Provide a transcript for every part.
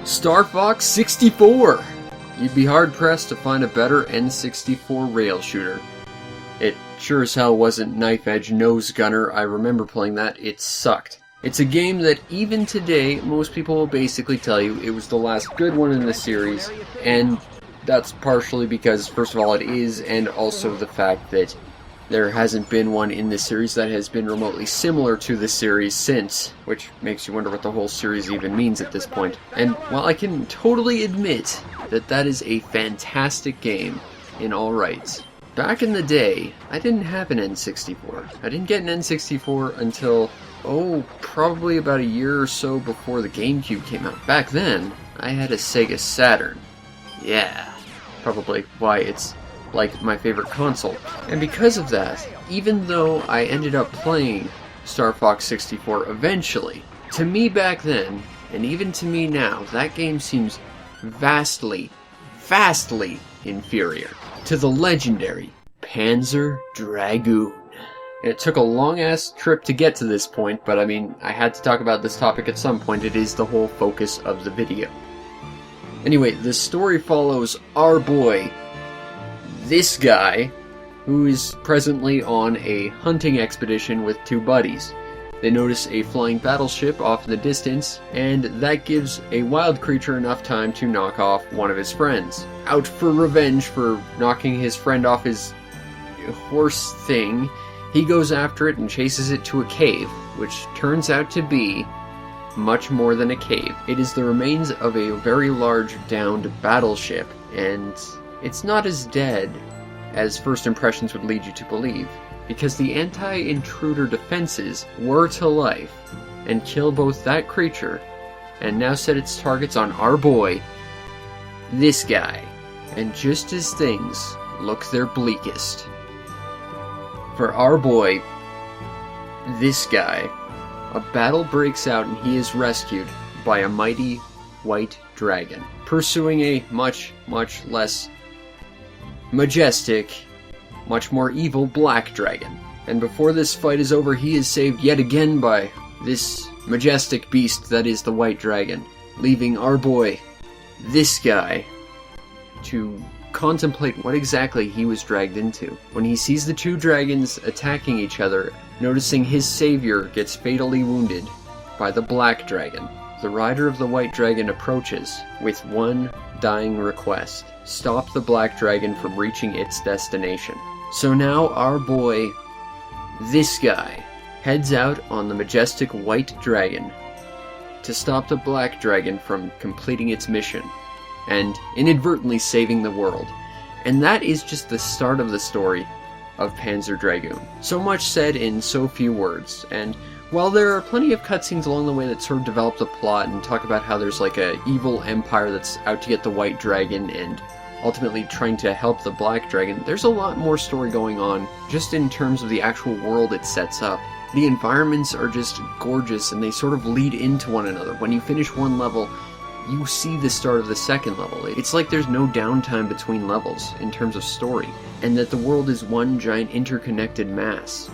Star Fox 64! You'd be hard-pressed to find a better N64 rail shooter. It sure as hell wasn't Knife Edge Nose Gunner. I remember playing that. It sucked. It's a game that even today, most people will basically tell you it was the last good one in the series, and that's partially because, first of all, it is, and also the fact that there hasn't been one in this series that has been remotely similar to the series since, which makes you wonder what the whole series even means at this point. And while I can totally admit that that is a fantastic game in all rights, back in the day, I didn't have an N64. I didn't get an N64 until, probably about a year or so before the GameCube came out. Back then, I had a Sega Saturn. Yeah, probably why it's like my favorite console. And because of that, even though I ended up playing Star Fox 64 eventually, to me back then, and even to me now, that game seems vastly inferior to the legendary Panzer Dragoon. And it took a long-ass trip to get to this point, but I mean, I had to talk about this topic at some point. It is the whole focus of the video. Anyway, the story follows our boy, this guy, who is presently on a hunting expedition with two buddies. They notice a flying battleship off in the distance, and that gives a wild creature enough time to knock off one of his friends. Out for revenge for knocking his friend off his horse thing, he goes after it and chases it to a cave, which turns out to be much more than a cave. It is the remains of a very large downed battleship, and it's not as dead as first impressions would lead you to believe, because the anti-intruder defenses were to life and kill both that creature and now set its targets on our boy, this guy. And just as things look their bleakest for our boy, this guy, a battle breaks out and he is rescued by a mighty white dragon, pursuing a much less majestic, much more evil black dragon. And before this fight is over, he is saved yet again by this majestic beast that is the white dragon, leaving our boy, this guy, to contemplate what exactly he was dragged into. When he sees the two dragons attacking each other, noticing his savior gets fatally wounded by the black dragon, the rider of the white dragon approaches with one dying request: stop the black dragon from reaching its destination. So now our boy, this guy, heads out on the majestic white dragon to stop the black dragon from completing its mission and inadvertently saving the world. And that is just the start of the story of Panzer Dragoon. So much said in so few words, and while there are plenty of cutscenes along the way that sort of develop the plot and talk about how there's like a evil empire that's out to get the white dragon and ultimately trying to help the black dragon, there's a lot more story going on just in terms of the actual world it sets up. The environments are just gorgeous and they sort of lead into one another. When you finish one level, you see the start of the second level. It's like there's no downtime between levels in terms of story, and that the world is one giant interconnected mass.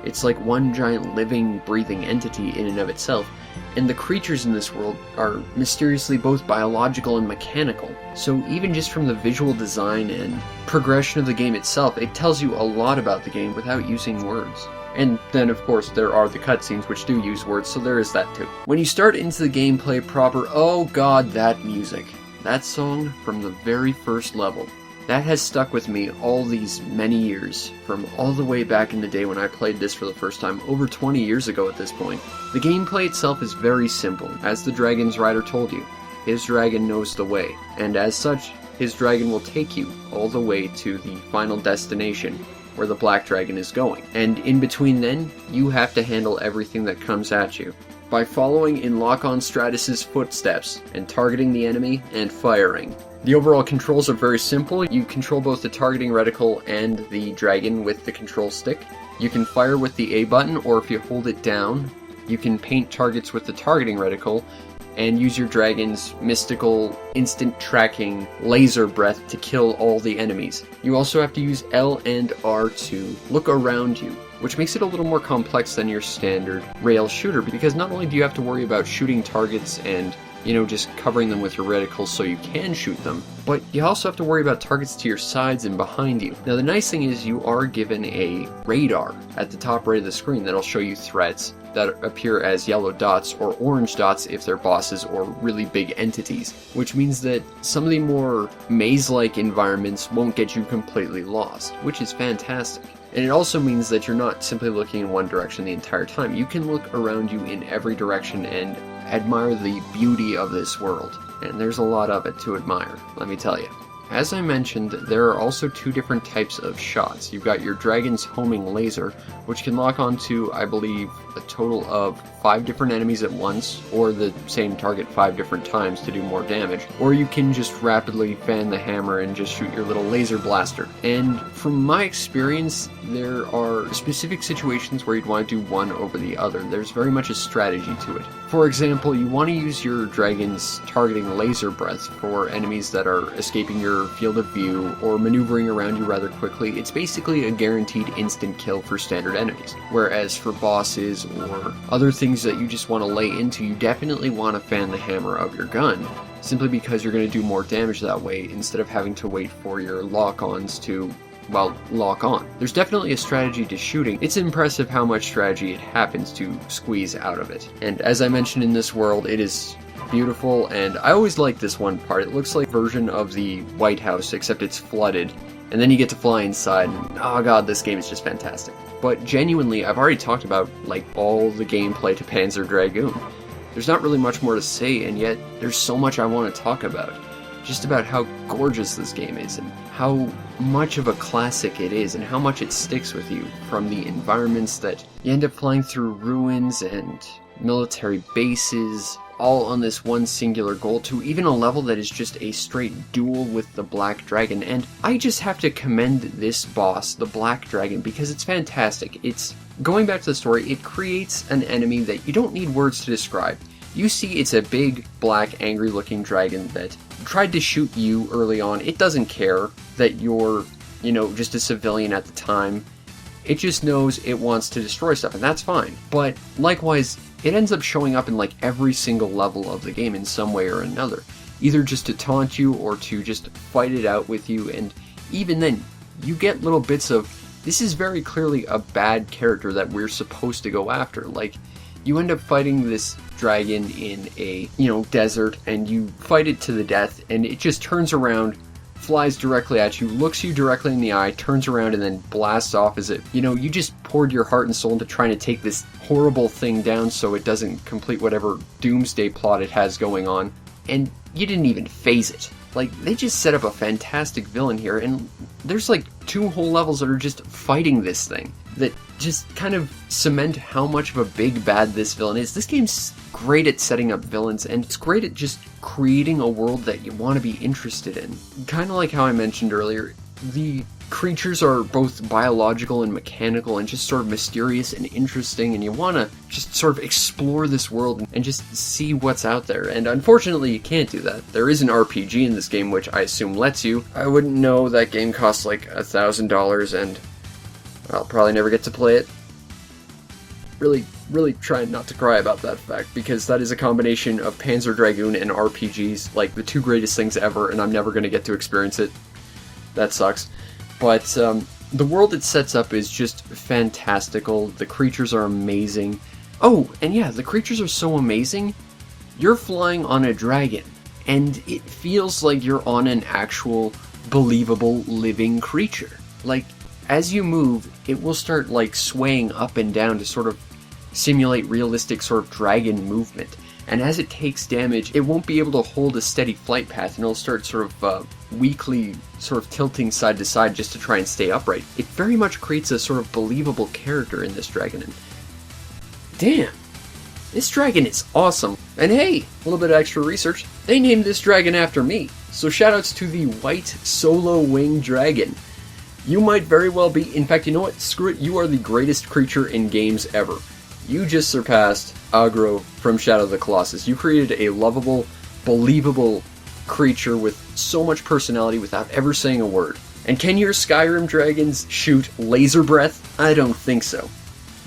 It's like one giant living, breathing entity in and of itself, and the creatures in this world are mysteriously both biological and mechanical. So even just from the visual design and progression of the game itself, it tells you a lot about the game without using words. And then, of course, there are the cutscenes which do use words, so there is that too. When you start into the gameplay proper, oh god, that music. That song from the very first level. That has stuck with me all these many years, from all the way back in the day when I played this for the first time, over 20 years ago at this point. The gameplay itself is very simple, as the dragon's rider told you. His dragon knows the way, and as such, his dragon will take you all the way to the final destination, where the black dragon is going. And in between then, you have to handle everything that comes at you by following in Lock-On Stratus's footsteps and targeting the enemy and firing. The overall controls are very simple. You control both the targeting reticle and the dragon with the control stick. You can fire with the A button, or if you hold it down, you can paint targets with the targeting reticle and use your dragon's mystical instant tracking laser breath to kill all the enemies. You also have to use L and R to look around you, which makes it a little more complex than your standard rail shooter, because not only do you have to worry about shooting targets and you know, just covering them with your reticles so you can shoot them. But you also have to worry about targets to your sides and behind you. Now the nice thing is you are given a radar at the top right of the screen that'll show you threats that appear as yellow dots or orange dots if they're bosses or really big entities, which means that some of the more maze-like environments won't get you completely lost, which is fantastic. And it also means that you're not simply looking in one direction the entire time. You can look around you in every direction and admire the beauty of this world. And there's a lot of it to admire, let me tell you. As I mentioned, there are also two different types of shots. You've got your dragon's homing laser, which can lock onto, I believe, a total of 5 different enemies at once, or the same target 5 different times to do more damage. Or you can just rapidly fan the hammer and just shoot your little laser blaster. And from my experience, there are specific situations where you'd want to do one over the other. There's very much a strategy to it. For example, you want to use your dragon's targeting laser breath for enemies that are escaping your field of view or maneuvering around you rather quickly. It's basically a guaranteed instant kill for standard enemies. Whereas for bosses or other things that you just want to lay into, you definitely want to fan the hammer of your gun, simply because you're going to do more damage that way instead of having to wait for your lock-ons to, well, lock on. There's definitely a strategy to shooting. It's impressive how much strategy it happens to squeeze out of it. And as I mentioned, in this world, it is beautiful, and I always like this one part. It looks like a version of the White House, except it's flooded, and then you get to fly inside, and oh god, this game is just fantastic. But genuinely, I've already talked about, like, all the gameplay to Panzer Dragoon. There's not really much more to say, and yet there's so much I want to talk about. Just about how gorgeous this game is, and how much of a classic it is, and how much it sticks with you, from the environments that you end up flying through ruins and military bases, all on this one singular goal, to even a level that is just a straight duel with the Black Dragon. And I just have to commend this boss, the Black Dragon, because it's fantastic. It's, going back to the story, it creates an enemy that you don't need words to describe. You see it's a big, black, angry looking dragon that tried to shoot you early on. It doesn't care that you're, you know, just a civilian at the time. It just knows it wants to destroy stuff, and that's fine. But likewise, it ends up showing up in like every single level of the game in some way or another. Either just to taunt you or to just fight it out with you, and even then, you get little bits of, this is very clearly a bad character that we're supposed to go after. Like, you end up fighting this dragon in a, you know, desert, and you fight it to the death, and it just turns around, flies directly at you, looks you directly in the eye, turns around, and then blasts off as it, you know, you just poured your heart and soul into trying to take this horrible thing down so it doesn't complete whatever doomsday plot it has going on, and you didn't even phase it. Like, they just set up a fantastic villain here, and there's like 2 whole levels that are just fighting this thing, that just kind of cement how much of a big bad this villain is. This game's great at setting up villains, and it's great at just creating a world that you want to be interested in. Kind of like how I mentioned earlier, the creatures are both biological and mechanical and just sort of mysterious and interesting, and you want to just sort of explore this world and just see what's out there. And unfortunately, you can't do that. There is an RPG in this game, which I assume lets you. I wouldn't know. That game costs like $1,000, and I'll probably never get to play it. Really trying not to cry about that fact, because that is a combination of Panzer Dragoon and RPGs, like the 2 greatest things ever, and I'm never going to get to experience it. That sucks. But the world it sets up is just fantastical. The creatures are amazing. Oh, and yeah, the creatures are so amazing. You're flying on a dragon, and it feels like you're on an actual, believable, living creature. Like, as you move, it will start like swaying up and down to sort of simulate realistic sort of dragon movement. And as it takes damage, it won't be able to hold a steady flight path, and it'll start sort of weakly sort of tilting side to side just to try and stay upright. It very much creates a sort of believable character in this dragon, and damn, this dragon is awesome. And hey, a little bit of extra research, they named this dragon after me. So shoutouts to the White Solo Wing Dragon. You might very well be, in fact, you know what, screw it, you are the greatest creature in games ever. You just surpassed Agro from Shadow of the Colossus. You created a lovable, believable creature with so much personality without ever saying a word. And can your Skyrim dragons shoot laser breath? I don't think so.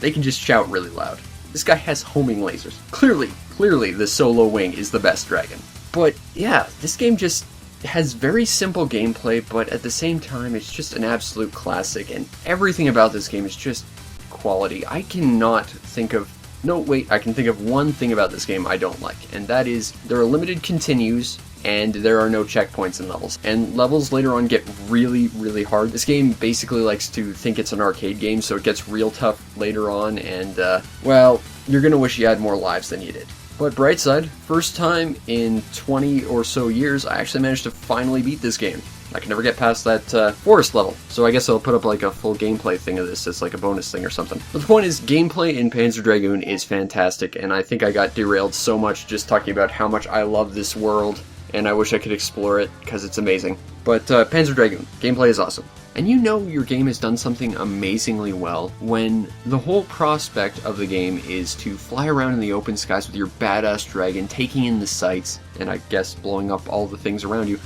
They can just shout really loud. This guy has homing lasers. Clearly clearly the solo wing is the best dragon. But yeah, this game just has very simple gameplay, but at the same time it's just an absolute classic, and everything about this game is just quality. I cannot think of... No, wait, I can think of one thing about this game I don't like, and that is there are limited continues, and there are no checkpoints in levels. And levels later on get really, really hard. This game basically likes to think it's an arcade game, so it gets real tough later on, and, well, you're gonna wish you had more lives than you did. But bright side, first time in 20 or so years, I actually managed to finally beat this game. I can never get past that forest level, so I guess I'll put up like a full gameplay thing of this as like a bonus thing or something. But the point is, gameplay in Panzer Dragoon is fantastic, and I think I got derailed so much just talking about how much I love this world, and I wish I could explore it, because it's amazing. But Panzer Dragoon, gameplay is awesome. And you know your game has done something amazingly well when the whole prospect of the game is to fly around in the open skies with your badass dragon, taking in the sights, and I guess blowing up all the things around you,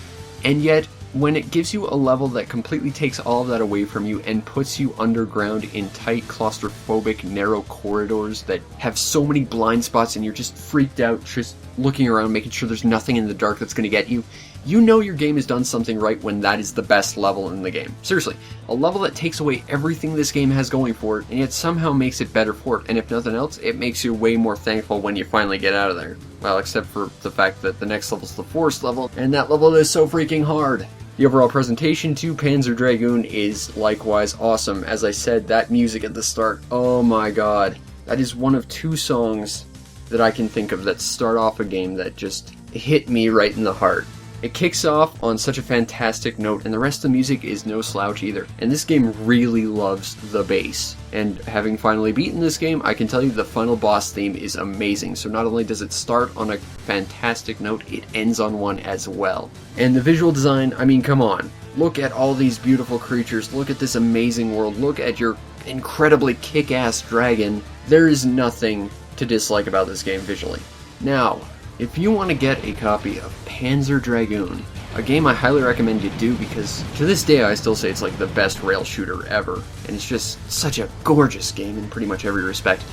and yet when it gives you a level that completely takes all of that away from you and puts you underground in tight, claustrophobic, narrow corridors that have so many blind spots and you're just freaked out, just looking around, making sure there's nothing in the dark that's going to get you, you know your game has done something right when that is the best level in the game. Seriously, a level that takes away everything this game has going for it, and yet somehow makes it better for it, and if nothing else, it makes you way more thankful when you finally get out of there. Well, except for the fact that the next level's the forest level, and that level is so freaking hard. The overall presentation to Panzer Dragoon is likewise awesome. As I said, that music at the start, oh my god. That is one of two songs that I can think of that start off a game that just hit me right in the heart. It kicks off on such a fantastic note, and the rest of the music is no slouch either. And this game really loves the bass. And having finally beaten this game, I can tell you the final boss theme is amazing. So not only does it start on a fantastic note, it ends on one as well. And the visual design, I mean, come on. Look at all these beautiful creatures, look at this amazing world, look at your incredibly kick-ass dragon. There is nothing to dislike about this game visually. Now, if you want to get a copy of Panzer Dragoon, a game I highly recommend you do because to this day I still say it's like the best rail shooter ever, and it's just such a gorgeous game in pretty much every respect.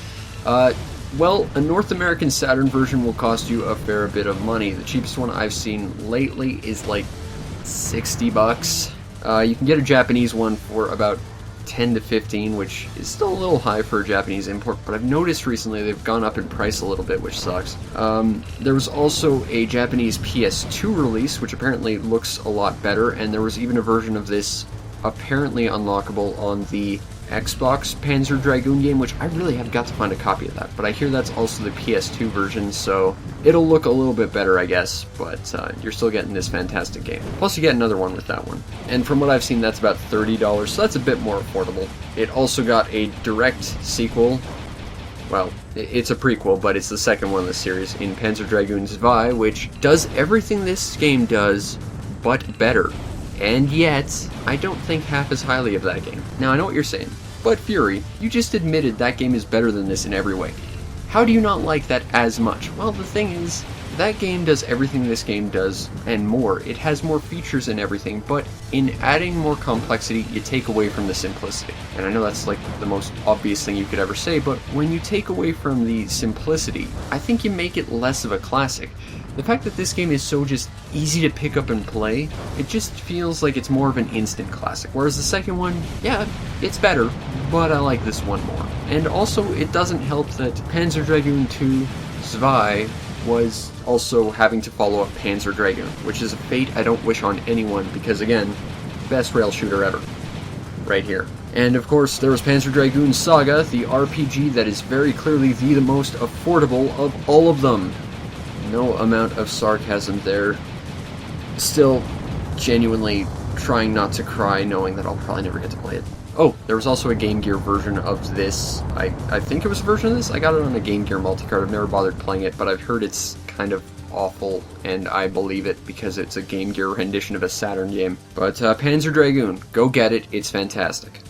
Well, a North American Saturn version will cost you a fair bit of money. The cheapest one I've seen lately is like $60. You can get a Japanese one for about 10 to 15, which is still a little high for a Japanese import, but I've noticed recently they've gone up in price a little bit, which sucks. There was also a Japanese PS2 release, which apparently looks a lot better, and there was even a version of this apparently unlockable on the Xbox Panzer Dragoon game, which I really have got to find a copy of that, but I hear that's also the PS2 version, so it'll look a little bit better, I guess, but you're still getting this fantastic game. Plus you get another one with that one. And from what I've seen, that's about $30, so that's a bit more affordable. It also got a direct sequel. Well, it's a prequel, but it's the second one in the series, in Panzer Dragoon Zwei, which does everything this game does, but better. And yet, I don't think half as highly of that game. Now, I know what you're saying, but Fury, you just admitted that game is better than this in every way. How do you not like that as much? Well, the thing is, that game does everything this game does, and more. It has more features and everything, but in adding more complexity, you take away from the simplicity. And I know that's like the most obvious thing you could ever say, but when you take away from the simplicity, I think you make it less of a classic. The fact that this game is so just easy to pick up and play, it just feels like it's more of an instant classic. Whereas the second one, yeah, it's better, but I like this one more. And also, it doesn't help that Panzer Dragoon 2 Zwei was also having to follow up Panzer Dragoon, which is a fate I don't wish on anyone because, again, best rail shooter ever. Right here. And of course, there was Panzer Dragoon Saga, the RPG that is very clearly the most affordable of all of them. No amount of sarcasm there. Still genuinely trying not to cry, knowing that I'll probably never get to play it. Oh, there was also a Game Gear version of this. I think it was a version of this. I got it on a Game Gear multicard. I've never bothered playing it, but I've heard it's kind of awful, and I believe it because it's a Game Gear rendition of a Saturn game. But Panzer Dragoon, go get it. It's fantastic.